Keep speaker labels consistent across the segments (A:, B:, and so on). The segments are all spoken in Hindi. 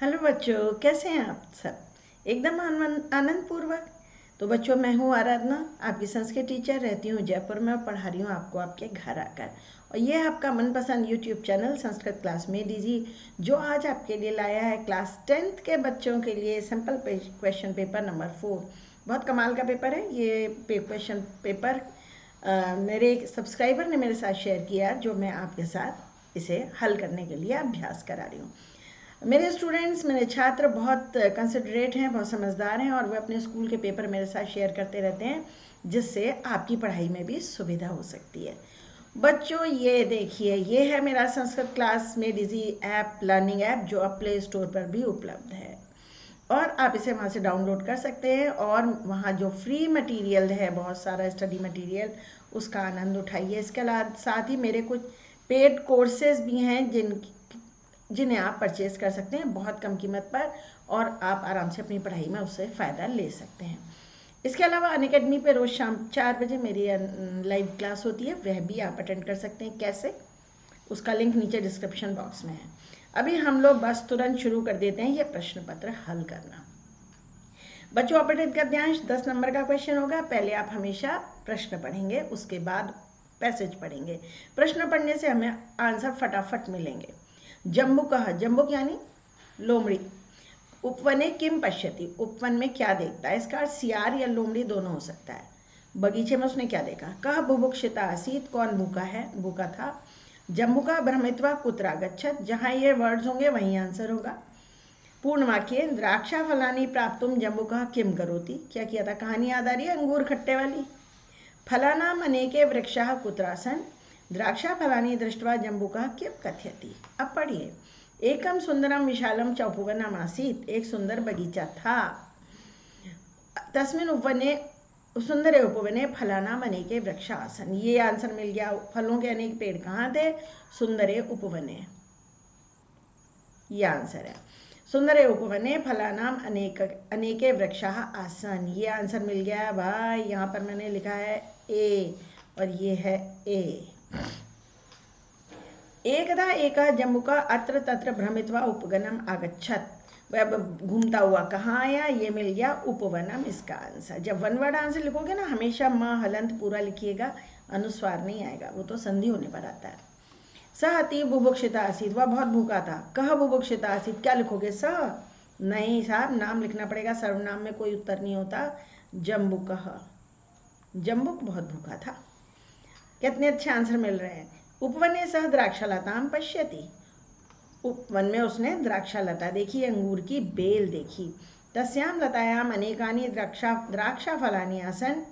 A: हेलो बच्चों, कैसे हैं आप सब? एकदम आनंद पूर्वक। तो बच्चों, मैं हूँ आराधना, आपकी संस्कृत टीचर, रहती हूँ जयपुर में और पढ़ा रही हूँ आपको आपके घर आकर। और ये है आपका मनपसंद यूट्यूब चैनल संस्कृत क्लास में डीजी, जो आज आपके लिए लाया है क्लास 10th के बच्चों के लिए सिंपल क्वेश्चन पेपर नंबर 4। बहुत कमाल का पेपर है ये क्वेश्चन पेपर। मेरे एक सब्सक्राइबर ने मेरे साथ शेयर किया, जो मैं आपके साथ इसे हल करने के लिए अभ्यास करा रही हूँ। मेरे स्टूडेंट्स, मेरे छात्र बहुत कंसिडरेट हैं, बहुत समझदार हैं, और वे अपने स्कूल के पेपर मेरे साथ शेयर करते रहते हैं, जिससे आपकी पढ़ाई में भी सुविधा हो सकती है। बच्चों, ये देखिए, ये है मेरा संस्कृत क्लास में डिजी ऐप, लर्निंग ऐप, जो अब प्ले स्टोर पर भी उपलब्ध है और आप इसे वहाँ से डाउनलोड कर सकते हैं। और वहाँ जो फ्री मटेरियल है, बहुत सारा स्टडी मटेरियल, उसका आनंद उठाइए। इसके साथ ही मेरे कुछ पेड कोर्सेज भी हैं जिन्हें आप परचेज कर सकते हैं बहुत कम कीमत पर, और आप आराम से अपनी पढ़ाई में उससे फ़ायदा ले सकते हैं। इसके अलावा अनअकैडमी पे रोज़ शाम 4 बजे मेरी लाइव क्लास होती है, वह भी आप अटेंड कर सकते हैं। कैसे? उसका लिंक नीचे डिस्क्रिप्शन बॉक्स में है। अभी हम लोग बस तुरंत शुरू कर देते हैं ये प्रश्न पत्र हल करना। बच्चों, अपठित गद्यांश 10 नंबर का क्वेश्चन होगा। पहले आप हमेशा प्रश्न पढ़ेंगे, उसके बाद पैसेज पढ़ेंगे। प्रश्न पढ़ने से हमें आंसर फटाफट मिलेंगे। जम्बुकः, जम्बुक यानी लोमड़ी। उपवने किम पश्यति, उपवन में क्या देखता है? इसका अर्थ सियार या लोमड़ी दोनों हो सकता है। बगीचे में उसने क्या देखा? कः बुभुक्षिता आसीत, कौन भूखा है, भूखा था। जम्बुका भ्रमित्वा कुत्र गच्छत्, जहाँ ये वर्ड्स होंगे वहीं आंसर होगा। पूर्ण वाक्य, द्राक्षा फलानी प्राप्तुम जम्बुकः किम करोति, क्या किया था? कहानी याद आ रही है अंगूर खट्टे वाली। फलानाम अनेके वृक्षाः कुत्रासन, द्राक्षा फलानी दृष्ट्वा जम्बुकः किम कथयति। अब पढ़िए। एकम सुंदरम विशालम च उपवनम आसीत्, एक सुंदर बगीचा था। तस्मिन् उपवने, सुंदर उपवने फलानाम अनेके वृक्षा आसन, ये आंसर मिल गया। फलों के अनेक पेड़ कहाँ थे? सुंदरे उपवने, ये आंसर है। सुंदरे उपवने फलानाम अनेके वृक्षाः आसन, ये आंसर मिल गया भाई। यहाँ पर मैंने लिखा है ए और ये है ए। एकदा एकः जम्बुकः अत्र तत्र भ्रमित्वा उपवनम आगच्छत्, वह घूमता हुआ कहाँ आया? ये मिल गया उपवनम, इसका आंसर। जब वन वर्ड आंसर लिखोगे ना, हमेशा म हलंत पूरा लिखिएगा, अनुस्वार नहीं आएगा, वो तो संधि होने पर आता है। सः अति बुभुक्षिता आसीत्, वह बहुत भूखा था। कः बुभुक्षिता आसीत्, क्या लिखोगे? सः नहीं साहब, नाम लिखना पड़ेगा, सर्वनाम में कोई उत्तर नहीं होता। जम्बुकः, जम्बुक बहुत भूखा था। कितने अच्छे आंसर मिल रहे हैं। उपवने सह द्राक्षालताम पश्यति, उपवन में उसने द्राक्षालता देखी, अंगूर की बेल देखी। तस्याम लतायाम अनेकानि द्राक्षा फलानि आसन,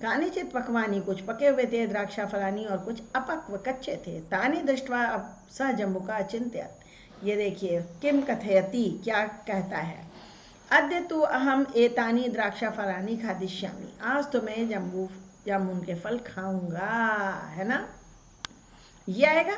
A: कानिचित पक्वानि, कुछ पके हुए थे, द्राक्षा फलानी, और कुछ अपक्व कच्चे थे। तानि दृष्ट्वा सह जम्बुका अचिंत्यत, ये देखिए, किम कथयति, क्या कहता है? अद्य तु अहम एतानि द्राक्षा फलानी खादिष्यामि, आज तो मैं जामुन के फल खाऊंगा, है ना? ये आएगा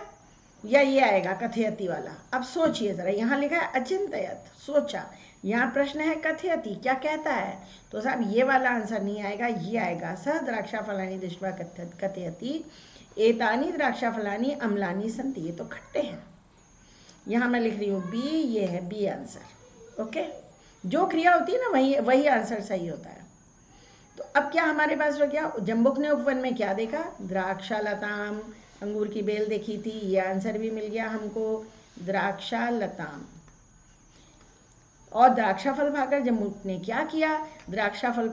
A: या ये आएगा कथयति वाला? अब सोचिए जरा, यहाँ लिखा है अचिंतयत, सोचा। यहाँ प्रश्न है कथयति, क्या कहता है? तो साहब ये वाला आंसर नहीं आएगा, ये आएगा। सह द्राक्षा फलानी दृष्ट्वा कथयति एतानी द्राक्षा फलानी अम्लानी संति, ये तो खट्टे हैं। यहाँ मैं लिख रही हूँ बी, ये है बी आंसर। ओके, जो क्रिया होती है ना, वही आंसर सही होता है। तो अब क्या हमारे पास हो गया? जम्बुक ने उपवन में क्या देखा? द्राक्षालताम, अंगूर की बेल देखी थी, ये आंसर भी मिल गया हमको, द्राक्षालताम। और द्राक्षा फल पाकर जम्बुक ने क्या किया? द्राक्षा फल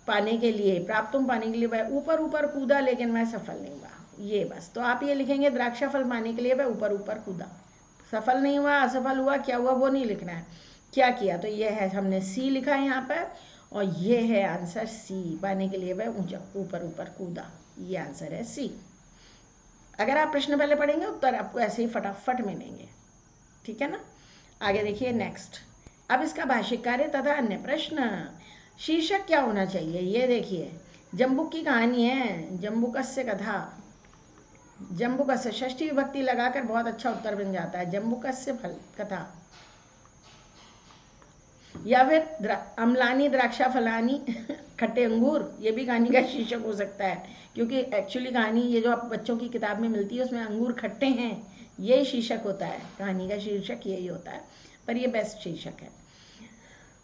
A: पाने के लिए, प्राप्तुम पाने के लिए वह ऊपर ऊपर कूदा, लेकिन वह सफल नहीं हुआ। ये बस, तो आप ये लिखेंगे द्राक्षा फल पाने के लिए वह ऊपर ऊपर कूदा, सफल नहीं हुआ, असफल हुआ, क्या हुआ वो नहीं लिखना है, क्या किया। तो ये है, हमने सी लिखा है यहाँ पर, और ये है आंसर सी, पाने के लिए वह ऊपर ऊपर कूदा, ये आंसर है सी। अगर आप प्रश्न पहले पढ़ेंगे, उत्तर आपको ऐसे ही फटाफट मिलेंगे, ठीक है ना? आगे देखिए नेक्स्ट। अब इसका भाषिक कार्य तथा अन्य प्रश्न। शीर्षक क्या होना चाहिए? ये देखिए, जम्बुक की कहानी है, जम्बुकस्य कथा। जम्बुकस्य षष्ठी विभक्ति लगाकर बहुत अच्छा उत्तर बन जाता है, जम्बुकस्य फल कथा। या फिर अम्लानी द्राक्षा फलानी खट्टे अंगूर, ये भी कहानी का शीर्षक हो सकता है, क्योंकि एक्चुअली कहानी ये जो आप बच्चों की किताब में मिलती है, उसमें अंगूर खट्टे हैं, यही शीर्षक होता है, कहानी का शीर्षक यही होता है। पर ये बेस्ट शीर्षक है।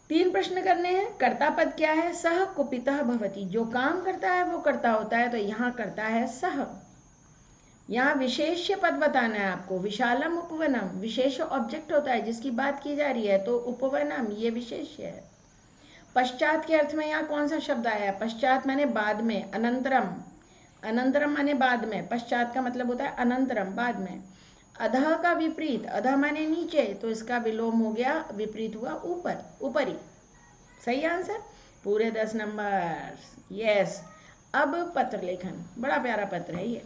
A: 3 प्रश्न करने हैं। कर्ता पद क्या है? सह कुपितः भवति, जो काम करता है वो कर्ता होता है, तो यहाँ करता है सह। यहाँ विशेष्य पद बताना है आपको। विशालम उपवनम, विशेष ऑब्जेक्ट होता है जिसकी बात की जा रही है, तो उपवनम ये विशेष्य है। पश्चात के अर्थ में यहाँ कौन सा शब्द आया है? पश्चात माने बाद में, अनंतरम, अनंतरम माने बाद में, पश्चात का मतलब होता है अनंतरम, बाद में। अधः का विपरीत, अधः माने नीचे, तो इसका विलोम हो गया, विपरीत हुआ ऊपर, ऊपरी। सही आंसर, पूरे 10 नंबर। यस। अब पत्र लेखन, बड़ा प्यारा पत्र है ये।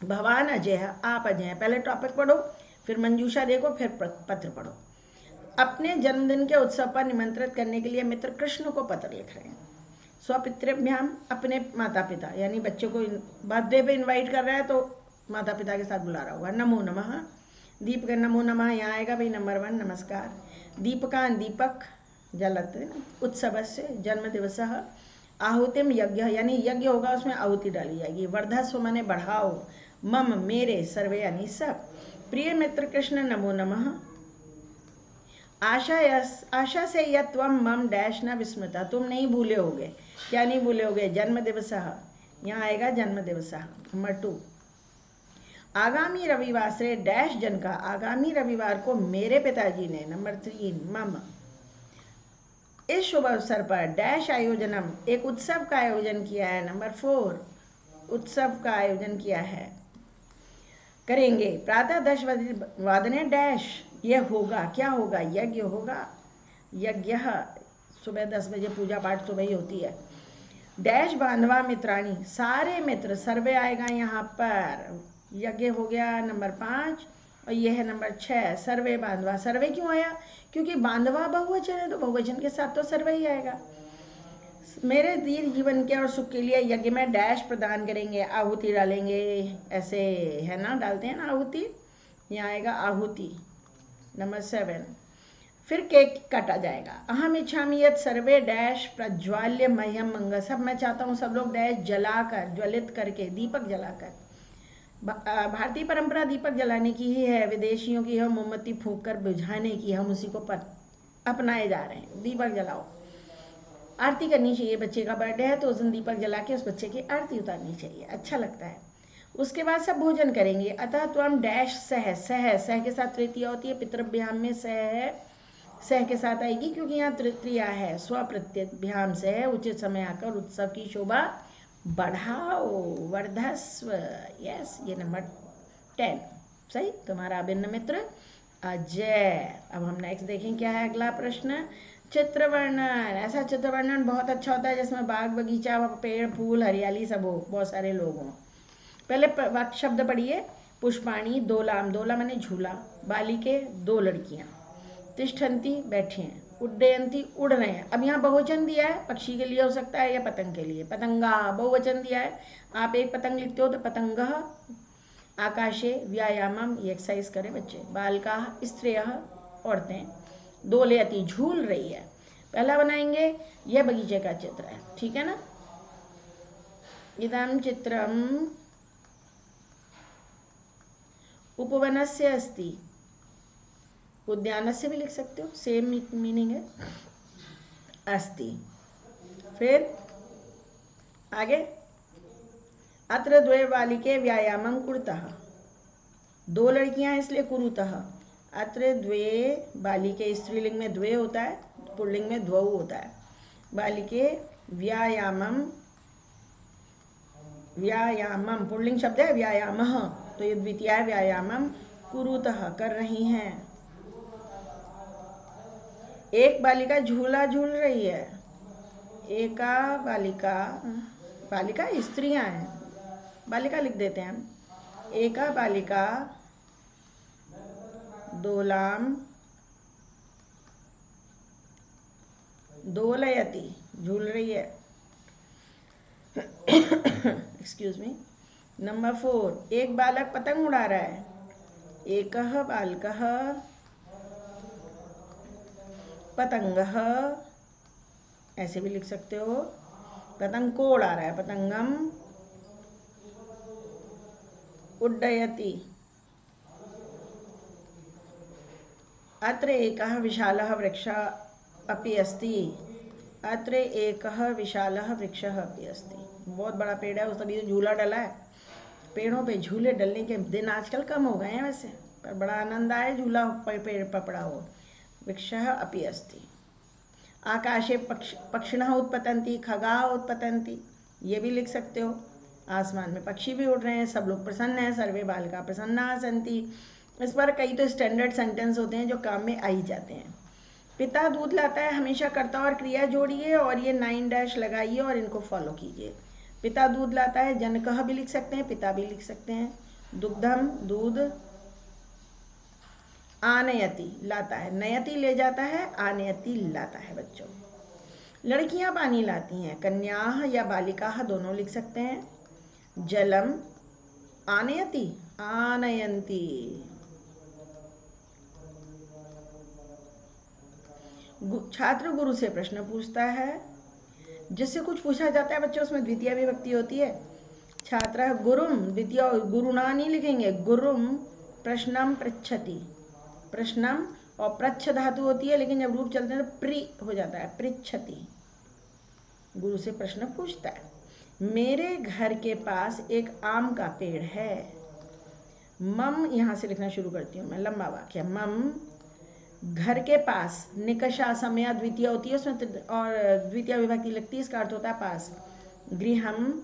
A: भवान अजय है, आप अजय हैं। पहले टॉपिक पढ़ो, फिर मंजूषा देखो, फिर पत्र पढ़ो। अपने जन्मदिन के उत्सव पर निमंत्रित करने के लिए मित्र कृष्ण को पत्र लिख रहे हैं। स्वपितृभ्याम, अपने माता पिता यानी बच्चों को बर्थडे पे इनवाइट कर रहा है, तो माता पिता के साथ बुला रहा होगा। नमो नमः, दीपक नमो नमः यहाँ आएगा भाई, नंबर 1 नमस्कार। दीपकान, दीपक जलत, उत्सवस्य जन्म दिवस। आहुतिम यज्ञ, यानी यज्ञ होगा उसमें आहुति डाली जाएगी। वर्धस्व माने बढ़ाओ। मम मेरे, सर्वे यानी सब। प्रिय मित्र कृष्ण नमो नमः। आशा से यह त्वम मम डैश न विस्मृता, तुम नहीं भूले होगे। क्या नहीं भूले होगे? जन्म दिवस, यहाँ आएगा जन्म दिवस। नंबर 2, आगामी रविवार से डैश जन का, आगामी रविवार को मेरे पिताजी ने। नंबर 3, मम इस शुभ अवसर पर डैश आयोजनम, एक उत्सव का आयोजन किया है। नंबर 4, उत्सव का आयोजन किया है, करेंगे। प्रातः 10 वादने डैश, यह होगा, क्या होगा? यज्ञ होगा। यज्ञ, सुबह 10 बजे पूजा पाठ सुबह ही होती है। डैश बांधवा मित्राणी, सारे मित्र, सर्वे आएगा यहाँ पर। यज्ञ हो गया नंबर 5, और यह है नंबर 6, सर्वे बांधवा। सर्वे क्यों आया? क्योंकि बांधवा बहुवचन है, तो बहुवचन के साथ तो सर्वे ही आएगा। मेरे दीर्घ जीवन के और सुख के लिए यज्ञ में डैश प्रदान करेंगे, आहुति डालेंगे, ऐसे है ना, डालते हैं ना आहुति, यहाँ आएगा आहुति। नंबर 7, फिर केक काटा जाएगा। अहम इच्छामि यत् सर्वे डैश प्रज्वाल्य मह्यम मंगल, सब मैं चाहता हूँ सब लोग डैश जलाकर, ज्वलित करके, दीपक जलाकर। भारतीय परंपरा दीपक जलाने की ही है, विदेशियों की है मोमबत्ती फूंक कर बुझाने की। हम उसी को अपनाए जा रहे हैं। दीपक जलाओ, आरती करनी चाहिए। बच्चे का बर्थडे है तो उस दिन दीपक जला के उस बच्चे की आरती उतारनी चाहिए, अच्छा लगता है। उसके बाद सब भोजन करेंगे। अतः त्वम डैश सह, सह, सह के साथ तृतीया होती है, पितृभ्याम में सह है, सह के साथ आएगी क्योंकि यहाँ तृतीया है। स्वप्रत्यभ्याम से है, उचित समय आकर उत्सव की शोभा बढ़ाओ, वर्धस्व। यस, ये नंबर 10 सही, तुम्हारा अभिन्न मित्र अजय। अब हम नेक्स्ट देखें क्या है अगला प्रश्न। चित्र वर्णन, ऐसा चित्र वर्णन बहुत अच्छा होता है जिसमें बाग बगीचा, पेड़ फूल हरियाली सब हो, बहुत सारे लोग हों। पहले वाक्य शब्द पढ़िए। पुष्पाणी दोलाम, दोला माने झूला। बालिके 2 लड़कियां। तिष्ठन्ति बैठी हैं। उड्डयंती उड़ रहे हैं। अब यहाँ बहुवचन दिया है, पक्षी के लिए हो सकता है या पतंग के लिए। पतंगा बहुवचन दिया है, आप एक पतंग लिखते हो तो पतंगः। आकाशे व्यायामम, ये एक्सरसाइज करें बच्चे। बालका स्त्रियः, औरतें। दोलयति झूल रही है। पहला बनाएंगे, यह बगीचे का चित्र है, ठीक है ना। इदं चित्रम उपवनस्य अस्ति, उद्यानस्य भी लिख सकते हो, सेम मीनिंग है, अस्ति। फिर आगे, अत्र द्वे बालिके व्यायामं कुरुतः, 2 लड़कियां इसलिए कुरुतः। अत्र द्वे बालिके, स्त्रीलिंग में द्वे होता है, पुल्लिंग में द्वौ होता है। बालिके व्यायामम, व्यायामम पुल्लिंग शब्द है, व्यायामः तो ये द्वितीय है। व्यायामम कुरुतः, कर रही हैं। एक बालिका झूला झूल रही है। एका बालिका, बालिका स्त्रियां हैं, बालिका लिख देते हैं हम। एका बालिका दोलाम दोलयति, झूल रही है। Excuse me. नंबर 4, एक बालक पतंग उड़ा रहा है। एकः बालकः पतंगः, ऐसे भी लिख सकते हो। पतंग को उड़ा रहा है, पतंगम उड्डयति। अत्र एकः विशालः वृक्षः अपि अस्ति। अत्र एकः विशालः वृक्षः अपि अस्ति। बहुत बड़ा पेड़ है, उस तभी तो झूला डला है। पेड़ों पे झूले डलने के दिन आजकल कम हो गए हैं वैसे, पर बड़ा आनंद आए झूला पेड़ पर पड़ा हो। वृक्षः अपि अस्ति। आकाशे पक्षिणः उत्पतन्ति, खगाः उत्पतन्ति, ये भी लिख सकते हो। आसमान में पक्षी भी उड़ रहे हैं, सब लोग प्रसन्न हैं, सर्वे बालिकाः प्रसन्नाः सन्ति। इस पर कई तो स्टैंडर्ड सेंटेंस होते हैं जो काम में आ ही जाते हैं। पिता दूध लाता है, हमेशा कर्ता और क्रिया जोड़िए और ये 9 लगाइए और इनको फॉलो कीजिए। पिता दूध लाता है, जनकः भी लिख सकते हैं, पिता भी लिख सकते हैं। दुग्धम दूध, आनयति लाता है, नयति ले जाता है, आनयति लाता है बच्चों। लड़कियां पानी लाती हैं, कन्याः या बालिकाः दोनों लिख सकते हैं। जलम आनयति, आनयन्ति। छात्र गुरु से प्रश्न पूछता है, जिससे कुछ पूछा जाता है बच्चों उसमें द्वितीय विभक्ति होती है। छात्र गुरुम, द्वितीय गुरुणा नहीं लिखेंगे, गुरुम प्रश्नम पृच्छति। प्रश्नम और प्रच्छ धातु होती है, लेकिन जब रूप चलते हैं तो प्रि हो जाता है, पृच्छति। गुरु से प्रश्न पूछता है, मेरे घर के पास एक आम का पेड़ है। मम, यहाँ से लिखना शुरू करती हूँ मैं, लंबा वाक्य। मम घर के पास, निकषा समया द्वितीय होती है उसमें, और द्वितीय विभक्ति लगती है, इसका अर्थ होता है पास। गृहम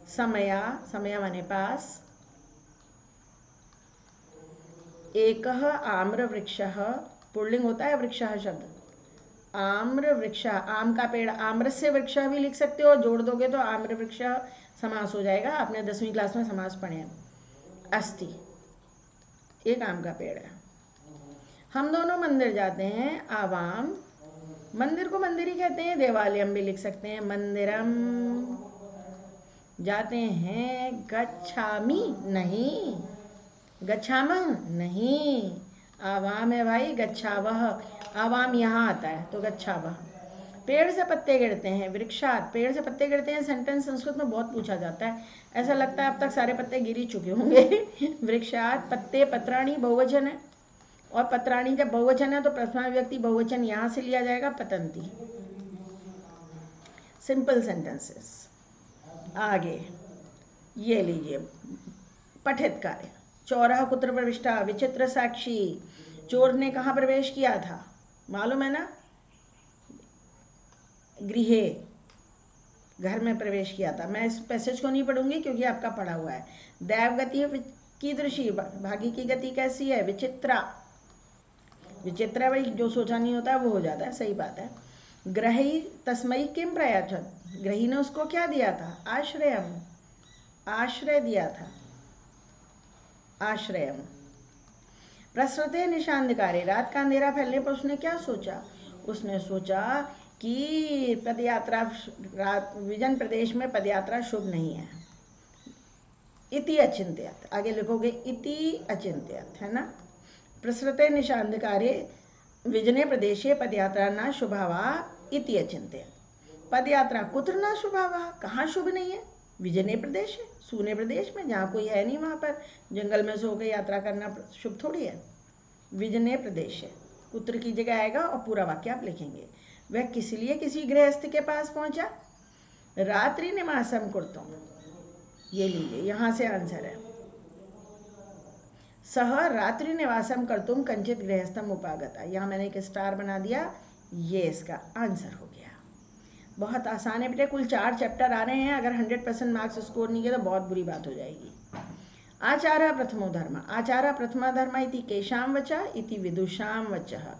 A: समया, समया माने पास। एकः आम्र वृक्षः, पुल्लिंग होता है वृक्षः शब्द। आम्र वृक्ष, आम का पेड़, आम्रस्य वृक्ष भी लिख सकते हो, जोड़ दोगे तो आम्र वृक्ष समास हो जाएगा। आपने 10वीं क्लास में समास पढ़े हैं। अस्ति, एक आम का पेड़ है। हम दोनों मंदिर जाते हैं, आवाम, मंदिर को मंदिर ही कहते हैं। देवालयम भी लिख सकते हैं, मंदिरम। जाते हैं, गच्छामि नहीं, गच्छामः नहीं, आवाम है भाई, गच्छावह, आवाम यहाँ आता है तो गच्छावह। पेड़ से पत्ते गिरते हैं, वृक्षात, पेड़ से पत्ते गिरते हैं। सेंटेंस संस्कृत में बहुत पूछा जाता है, ऐसा लगता है अब तक सारे पत्ते गिर ही चुके होंगे। वृक्षात, पत्ते, पत्राणी बहुवचन है, और पत्राणी जब बहुवचन है तो प्रथमा विभक्ति बहुवचन यहाँ से लिया जाएगा, पतंती। Simple sentences. आगे ये लीजिए, पठित कार्य। चौरः कुत्र प्रविष्टा, विचित्र साक्षी। चोर ने कहाँ प्रवेश किया था, मालूम है ना, गृहे, घर में प्रवेश किया था। मैं इस पैसेज को नहीं पढ़ूंगी क्योंकि आपका पढ़ा हुआ है। दैवगति कीदृशी, भागी की गति कैसी है, विचित्रा। विचित्र भाई जो सोचा नहीं होता वो हो जाता है, सही बात है। ग्रही तस्मै किम प्रयाचत, ग्रही ने उसको क्या दिया था, आश्रयम, आश्रय दिया था, आश्रयम। प्रसृते निशांधकारे, रात का अंधेरा फैलने पर उसने क्या सोचा, उसने सोचा कि पदयात्रा, विजन प्रदेश में पदयात्रा शुभ नहीं है। इति अचिंत्यत, आगे लिखोगे इति अचिंत्यत, है ना। प्रसृते निशांधकारे विजने प्रदेशे पदयात्रा न शुभावा इति अचिंत्यत। पदयात्रा कुत्र न शुभावा, कहाँ शुभ नहीं है, विजने प्रदेश है, सूने प्रदेश में, जहाँ कोई है नहीं वहाँ पर जंगल में सो के यात्रा करना शुभ थोड़ी है। विजने प्रदेश है, कुत्र की जगह आएगा और पूरा वाक्य आप लिखेंगे। वह किस लिए किसी गृहस्थ के पास पहुंचा, रात्रि निवासम कुर्तुम, ये लीजिए यहाँ से आंसर है। सह रात्रि निवासम कर्तुम कंचित गृहस्थम उपागता, यहाँ मैंने एक स्टार बना दिया, ये इसका आंसर हो गया। बहुत आसान है बेटे, कुल 4 चैप्टर आ रहे हैं, अगर 100% मार्क्स स्कोर नहीं किए तो बहुत बुरी बात हो जाएगी। आचार्य प्रथमो धर्म, आचार्य प्रथमा धर्म इति केशाम वचा इति विदुषाम वचः,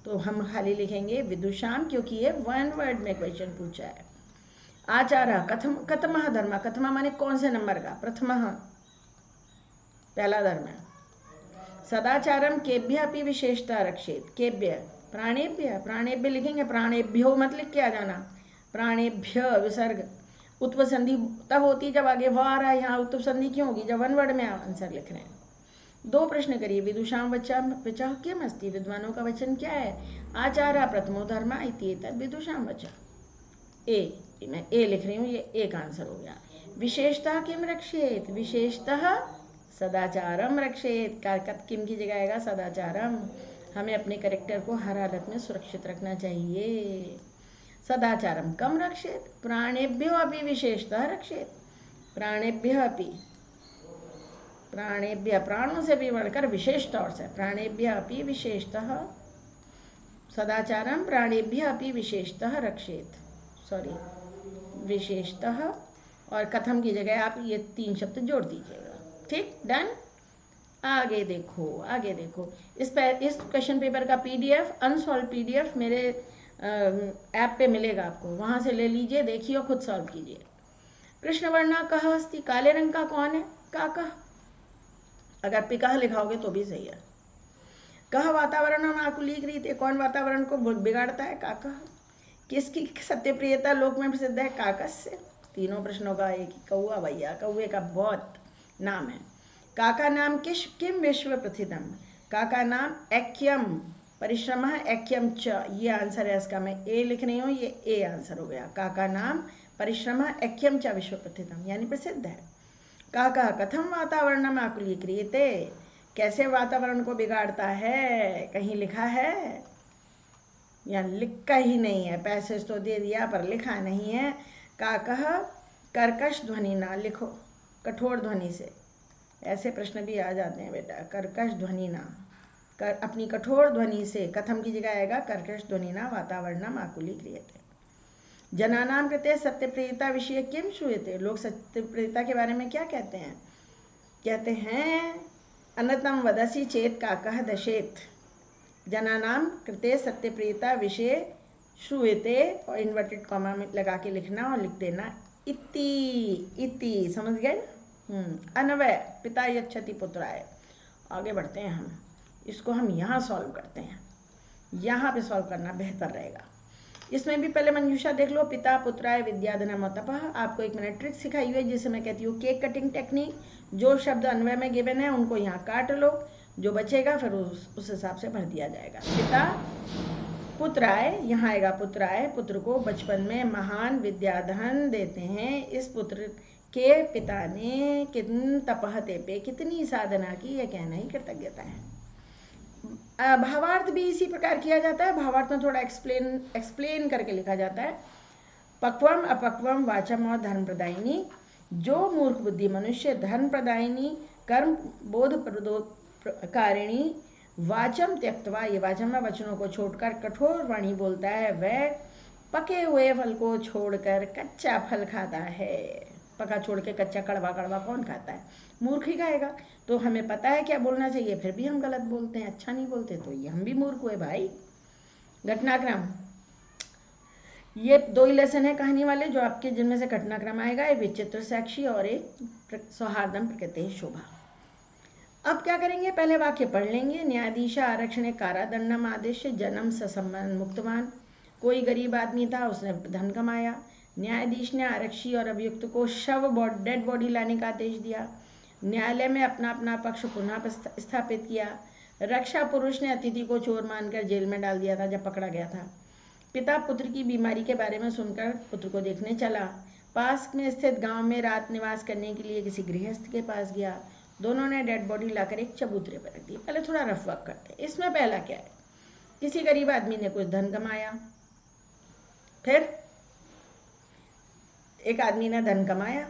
A: तो हम खाली लिखेंगे विदुषाम क्योंकि ये 1 वर्ड में क्वेश्चन पूछा है। आचार्य कथमः धर्म, कथमा माने कौन से नंबर का, प्रथमः पहला धर्म है। सदाचारम केभ्य अपि विशेषता रक्षेत, केभ्य प्राणेभ्य, प्राणेभ्य लिखेंगे, प्राणेभ्यो मत लिख के आ जाना, प्राणेभ्य विसर्ग। उत्तम संधि तब होती जब आगे व आ रहा है, यहाँ उत्तम संधि क्यों होगी, जब 1 वर्ड में आंसर लिख रहे हैं। 2 प्रश्न करिए, विदुषाम वचः किम अस्ति, विद्वानों का वचन क्या है, आचार्य प्रथमो धर्म इति एतद् विदुषाम वचः। ए, मैं ए लिख रही हूँ, ये एक आंसर हो गया। विशेषतः किम रक्षेत, विशेषतः सदाचारम रक्षेत, किम की जगह आएगा सदाचारम। हमें अपने कैरेक्टर को हर हालत में सुरक्षित रखना चाहिए। सदाचारम कम रक्षेत, प्राणेभ्यो अपि विशेषतः रक्षेत। प्राणेभ्य अपि, प्राणेभ्य प्राणों से भी बढ़कर विशेष तौर से, प्राणेभ्य अपि विशेषतः, सदाचारम प्राणेभ्य अपि विशेषतः रक्षेत, सॉरी विशेषतः, और कथम की जगह आप ये 3 शब्द जोड़ दीजिएगा। ठीक, डन। आगे देखो, आगे देखो। इस क्वेश्चन पेपर का पीडीएफ, अनसॉल्व पीडीएफ मेरे ऐप पे मिलेगा आपको, वहां से ले लीजिए, देखिए और खुद सॉल्व कीजिए। कृष्णवर्णा कह अस्ति, काले रंग का कौन है? काकः। अगर पिकः लिखाओगे तो भी सही है। कह वातावरण में आकुलीकृत, कौन वातावरण को बिगाड़ता है? काकः। किसकी सत्यप्रियता लोक में प्रसिद्ध है? काकस्य। तीनों प्रश्नों का एक ही, कौआ भैया, कौए का बहुत नाम है। काका नाम किम विश्व प्रसिद्धम? काका नाम ऐक्यम, परिश्रम ऐक्यम च, ये आंसर है इसका। मैं ए लिख रही हूँ, ये ए आंसर हो गया। काका नाम परिश्रम ऐक्यम च विश्व प्रसिद्धम, यानी प्रसिद्ध है। काका कथम वातावरणम आकुलीक्रियते, कैसे वातावरण को बिगाड़ता है? कहीं लिखा है या लिखा ही नहीं है? पैसेज तो दे दिया पर लिखा नहीं है। काकः कर्कश ध्वनि ना लिखो, कठोर ध्वनि से। ऐसे प्रश्न भी आ जाते हैं बेटा। कर्कश ध्वनि ना, अपनी कठोर ध्वनि से, कथम की जगह आएगा कर्कश ध्वनि ना वातावरणम आकुलीक्रियते। जनानां कृते सत्यप्रियता विषय किम श्रूयते, लोग सत्यप्रियता के बारे में क्या कहते हैं? कहते हैं अनतम वदसि चेत काकः दशेत। जनानां कृते सत्यप्रियता विषय श्रूयते, और इन्वर्टेड कॉमा में लगा के लिखना और लिख देना इति, इति, समझ गए? अनवय पिता यच्छति पुत्राय। आगे बढ़ते हैं हम, इसको हम यहाँ सॉल्व करते हैं, यहाँ पे सॉल्व करना बेहतर रहेगा। इसमें भी पहले मंजूषा देख लो, पिता पुत्राय विद्याधनम तपः। आपको एक मैंने ट्रिक सिखाई हुई है जिसे मैं कहती हूँ केक कटिंग टेक्निक। जो शब्द अन्वय में गिवन है उनको यहाँ काट लो, जो बचेगा फिर उस हिसाब से भर दिया जाएगा। पिता पुत्राय, यहाँ आएगा पुत्राय, पुत्र को बचपन में महान विद्याधन देते हैं। इस पुत्र के पिता ने कितन तपह तेपे, कितनी साधना की, यह कहना ही कृतज्ञता है। भावार्थ भी इसी प्रकार किया जाता है। भावार्थ में थोड़ा एक्सप्लेन करके लिखा जाता है। पक्वम अपक्वम वाचम और धर्म प्रदायिनी, जो मूर्ख बुद्धि मनुष्य धर्म प्रदायिनी कर्म बोध कारिणी वाचम त्यक्तवा, ये वाचम में वचनों को छोड़कर कठोर वाणी बोलता है, वह पके हुए फल को छोड़कर कच्चा फल खाता है। पका छोड़ के कच्चा कड़वा कड़वा कौन खाता है? मूर्ख ही खाएगा। तो हमें पता है क्या बोलना चाहिए, फिर भी हम गलत बोलते हैं, अच्छा नहीं बोलते, तो ये हम भी मूर्ख हुए भाई। घटनाक्रम, ये 2 ही लेसन है कहानी वाले जो आपके जिनमें से घटनाक्रम आएगा, एक विचित्र साक्षी और एक सौहार्दम प्रकृति शोभा। अब क्या करेंगे, पहले वाक्य पढ़ लेंगे। न्यायाधीशा आरक्षण कारादंडम आदेश जन्म ससंबंध मुक्तवान, कोई गरीब आदमी था, उसने धन कमाया। न्यायाधीश ने आरक्षी और अभियुक्त को डेड बॉडी लाने का आदेश दिया। न्यायालय में अपना अपना पक्ष पुनः स्थापित किया। रक्षा पुरुष ने अतिथि को चोर मानकर जेल में डाल दिया था जब पकड़ा गया था। पिता पुत्र की बीमारी के बारे में सुनकर पुत्र को देखने चला। पास में स्थित गांव में रात निवास करने के लिए किसी गृहस्थ के पास गया। दोनों ने डेड बॉडी लाकर एक चबूतरे पर रख दी। पहले थोड़ा रफ वर्क करते हैं। इसमें पहला क्या है, किसी गरीब आदमी ने कुछ धन कमाया, फिर एक आदमी ने धन कमाया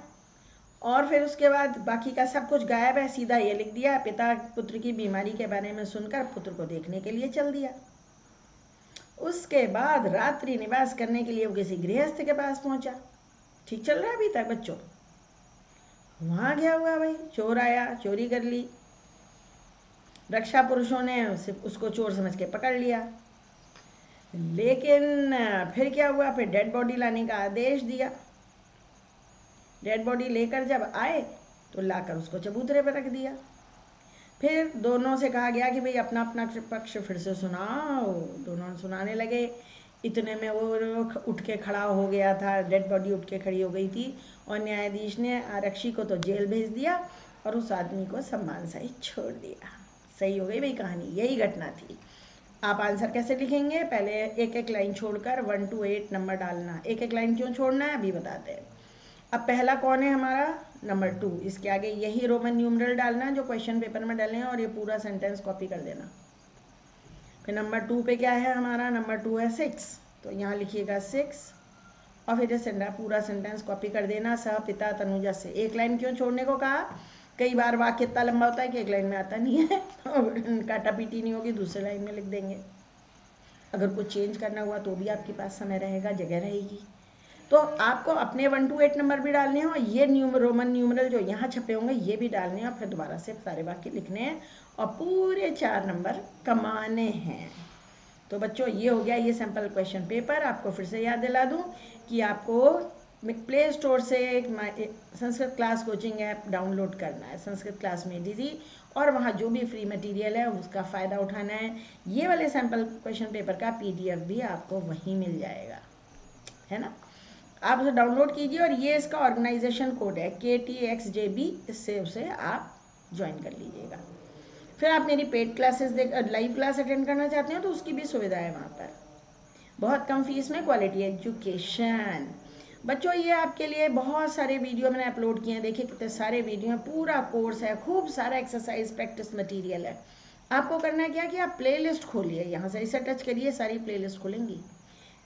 A: और फिर उसके बाद बाकी का सब कुछ गायब है। सीधा ये लिख दिया, पिता पुत्र की बीमारी के बारे में सुनकर पुत्र को देखने के लिए चल दिया। उसके बाद रात्रि निवास करने के लिए वो किसी गृहस्थ के पास पहुंचा। ठीक चल रहा है अभी तक बच्चों? वहां गया हुआ भाई, चोर आया, चोरी कर ली। रक्षा पुरुषों ने उसको चोर समझ के पकड़ लिया। लेकिन फिर क्या हुआ, फिर डेड बॉडी लाने का आदेश दिया। डेड बॉडी लेकर जब आए तो लाकर उसको चबूतरे पर रख दिया। फिर दोनों से कहा गया कि भाई अपना अपना पक्ष फिर से सुनाओ। दोनों सुनाने लगे। इतने में वो उठ के खड़ा हो गया था, डेड बॉडी उठ के खड़ी हो गई थी और न्यायाधीश ने आरक्षी को तो जेल भेज दिया और उस आदमी को सम्मान सहित छोड़ दिया। सही हो गई भाई कहानी, यही घटना थी। आप आंसर कैसे लिखेंगे, पहले एक एक लाइन छोड़कर 1 to 8 नंबर डालना। एक एक लाइन क्यों छोड़ना है अभी बताते हैं। अब पहला कौन है हमारा, नंबर 2। इसके आगे यही रोमन न्यूमरल डालना जो क्वेश्चन पेपर में डाले हैं और ये पूरा सेंटेंस कॉपी कर देना। फिर नंबर 2 पे क्या है हमारा, नंबर 2 है 6, तो यहाँ लिखिएगा 6 और फिर पूरा सेंटेंस कॉपी कर देना। सह पिता तनुजा से। एक लाइन क्यों छोड़ने को कहा, कई बार वाक्य इतना लंबा होता है कि एक लाइन में आता नहीं है तो काटा पीटी नहीं होगी, दूसरे लाइन में लिख देंगे। अगर कुछ चेंज करना हुआ तो भी आपके पास समय रहेगा, जगह रहेगी। तो आपको अपने 1 to 8 नंबर भी डालने हैं और ये रोमन न्यूमरल जो यहाँ छपे होंगे ये भी डालने हैं और फिर दोबारा से सारे वाक्य लिखने हैं और पूरे 4 नंबर कमाने हैं। तो बच्चों ये हो गया ये सैम्पल क्वेश्चन पेपर। आपको फिर से याद दिला दूँ कि आपको प्ले स्टोर से एक Sanskrit class coaching app download करना है, संस्कृत क्लास में दीदी, और वहाँ जो भी फ्री मटेरियल है उसका फ़ायदा उठाना है। ये वाले सैम्पल क्वेश्चन पेपर का PDF भी आपको वहीं मिल जाएगा, है ना। आप उसे डाउनलोड कीजिए और ये इसका ऑर्गेनाइजेशन कोड है KTXJB, इससे उसे आप ज्वाइन कर लीजिएगा। फिर आप मेरी paid classes live class attend करना चाहते हैं तो उसकी भी सुविधा है वहाँ पर, बहुत कम फीस में क्वालिटी एजुकेशन। बच्चों ये आपके लिए बहुत सारे वीडियो मैंने अपलोड किए हैं, देखिए कितने सारे वीडियो हैं, पूरा कोर्स है, खूब सारा एक्सरसाइज प्रैक्टिस मटेरियल है। आपको करना है क्या कि आप प्लेलिस्ट खोलिए, यहाँ से इसे टच करिए, सारी प्लेलिस्ट खुलेंगी।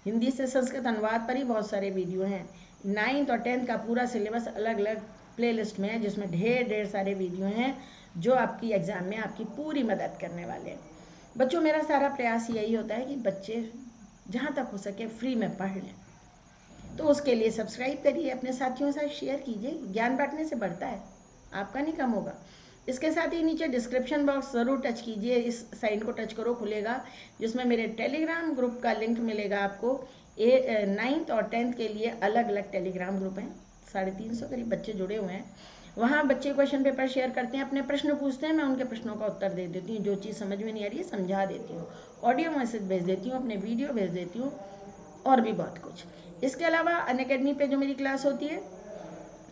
A: हिंदी से संस्कृत अनुवाद पर ही बहुत सारे वीडियो हैं। 9th और 10th का पूरा सिलेबस अलग अलग प्लेलिस्ट में है, जिसमें ढेर सारे वीडियो हैं जो आपकी एग्ज़ाम में आपकी पूरी मदद करने वाले हैं। बच्चों मेरा सारा प्रयास यही होता है कि बच्चे जहाँ तक हो सके फ्री में पढ़ लें, तो उसके लिए सब्सक्राइब करिए, अपने साथियों के साथ शेयर कीजिए। ज्ञान बांटने से बढ़ता है, आपका नहीं कम होगा। इसके साथ ही नीचे डिस्क्रिप्शन बॉक्स ज़रूर टच कीजिए, इस साइन को टच करो, खुलेगा, जिसमें मेरे टेलीग्राम ग्रुप का लिंक मिलेगा आपको। 9th और 10th के लिए अलग अलग टेलीग्राम ग्रुप हैं, 350 करीब बच्चे जुड़े हुए हैं। वहाँ बच्चे क्वेश्चन पेपर शेयर करते हैं, अपने प्रश्न पूछते हैं, मैं उनके प्रश्नों का उत्तर दे देती हूँ, जो चीज़ समझ में नहीं आ रही है समझा देती हूँ, ऑडियो मैसेज भेज देती हूँ, अपने वीडियो भेज देती हूँ, और भी बहुत कुछ। इसके अलावा अनअकैडमी पे जो मेरी क्लास होती है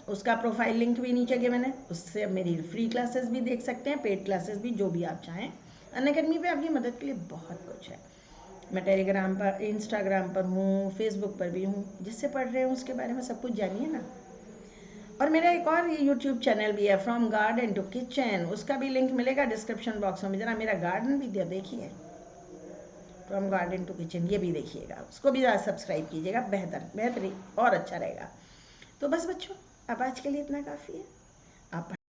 A: उसका प्रोफाइल लिंक भी नीचे गिवन मैंने, उससे अब मेरी फ्री क्लासेस भी देख सकते हैं, पेड क्लासेस भी, जो भी आप चाहें। अनअकैडमी पे आपकी मदद के लिए बहुत कुछ है। मैं टेलीग्राम पर, इंस्टाग्राम पर हूँ, फेसबुक पर भी हूँ, जिससे पढ़ रहे हूँ उसके बारे में सब कुछ जानिए ना। और मेरा एक और यूट्यूब चैनल भी है, फ्रॉम गार्डन टू किचन, उसका भी लिंक मिलेगा डिस्क्रिप्शन बॉक्स में। जरा मेरा गार्डन भी देखिए, फ्रॉम गार्डन टू किचन, ये भी देखिएगा, उसको भी सब्सक्राइब कीजिएगा, बेहतरीन और अच्छा रहेगा। तो बस बच्चों अब आज के लिए इतना काफ़ी है। आप